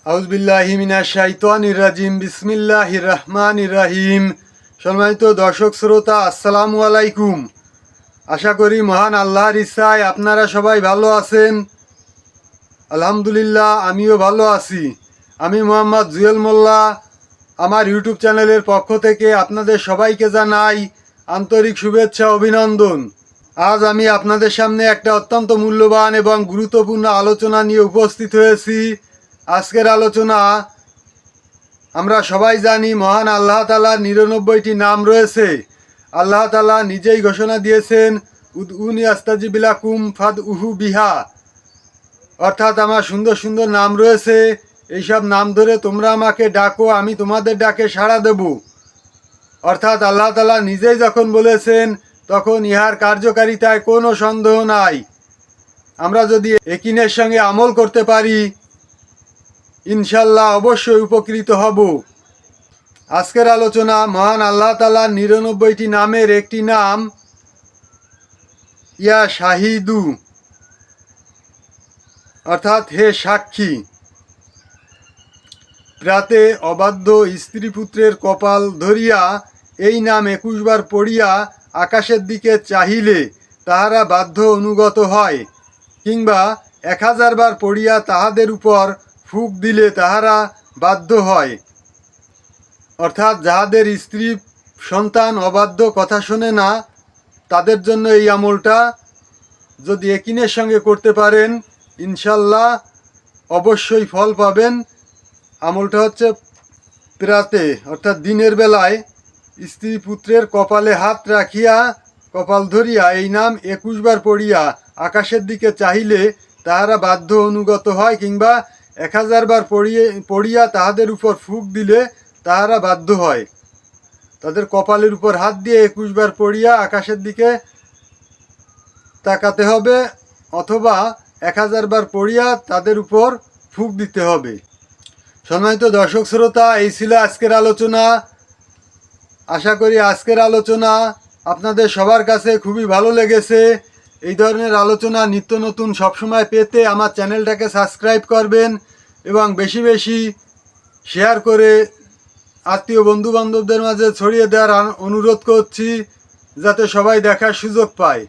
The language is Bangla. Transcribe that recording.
আউযুবিল্লাহি মিনাশ শাইতানির রাজিম। বিসমিল্লাহির রহমানির রহিম। সম্মানিত দর্শক শ্রোতা, আসসালামু আলাইকুম। আশা করি মহান আল্লাহর ইচ্ছায় আপনারা সবাই ভালো আছেন। আলহামদুলিল্লাহ, আমিও ভালো আছি। আমি মোহাম্মদ জুয়েল মোল্লা আমার ইউটিউব চ্যানেলের পক্ষ থেকে আপনাদের সবাইকে জানাই আন্তরিক শুভেচ্ছা, অভিনন্দন। আজ আমি আপনাদের সামনে একটা অত্যন্ত মূল্যবান এবং গুরুত্বপূর্ণ আলোচনা নিয়ে উপস্থিত হয়েছি। আজকের আলোচনা, আমরা সবাই জানি মহান আল্লাহ তাআলার ৯৯টি নাম রয়েছে। আল্লাহ তাআলা নিজেই ঘোষণা দিয়েছেন, উদউনি আস্তাজিব লাকুম ফাদউহু বিহা, অর্থাৎ আমার সুন্দর সুন্দর নাম রয়েছে, এইসব নাম ধরে তোমরা আমাকে ডাকো, আমি তোমাদের ডাকে সাড়া দেব। অর্থাৎ আল্লাহ তাআলা নিজেই যখন বলেছেন, তখন ইহার কার্যকারিতায় কোনো সন্দেহ নাই। আমরা যদি একিনের সঙ্গে আমল করতে পারি, ইনশাল্লাহ অবশ্যই উপকৃত হব। আজকের আলোচনা মহান আল্লাহ তাআলার ৯৯টি নামের একটি নাম ইয়া শাহিদু, অর্থাৎ হে সাক্ষী। প্রাতে অবাধ্য স্ত্রী পুত্রের কপাল ধরিয়া এই নাম ২১ বার পড়িয়া আকাশের দিকে চাহিলে তাহারা বাধ্য অনুগত হয়, কিংবা ১০০০ বার পড়িয়া তাহাদের উপর ফুঁক দিলে তাহারা বাধ্য হয়। অর্থাৎ যাহাদের স্ত্রী সন্তান অবাধ্য, কথা শোনে না, তাদের জন্য এই আমলটা যদি একিনের সঙ্গে করতে পারেন, ইনশাল্লাহ অবশ্যই ফল পাবেন। আমলটা হচ্ছে প্রাতে, অর্থাৎ দিনের বেলায় স্ত্রী পুত্রের কপালে হাত রাখিয়া কপাল ধরিয়া এই নাম ২১ বার পড়িয়া আকাশের দিকে চাহিলে তাহারা বাধ্য অনুগত হয়, কিংবা ১০০০ বার পড়িয়া তাহাদের উপর ফুঁক দিলে তাহারা বাধ্য হয়। তাদের কপালের উপর হাত দিয়ে ২১ বার পড়িয়া আকাশের দিকে তাকাতে হবে, অথবা ১০০০ বার পড়িয়া তাদের উপর ফুঁক দিতে হবে। সম্মানিত দর্শক শ্রোতা, এই ছিল আজকের আলোচনা। আশা করি আজকের আলোচনা আপনাদের সবার কাছে খুবই ভালো লেগেছে। এই ধরনের আলোচনা নিত্য নতুন সবসময় পেতে আমার চ্যানেলটাকে সাবস্ক্রাইব করবেন এবং বেশি বেশি শেয়ার করে আত্মীয় বন্ধু বান্ধবদের মাঝে ছড়িয়ে দেওয়ার অনুরোধ করছি, যাতে সবাই দেখার সুযোগ পায়।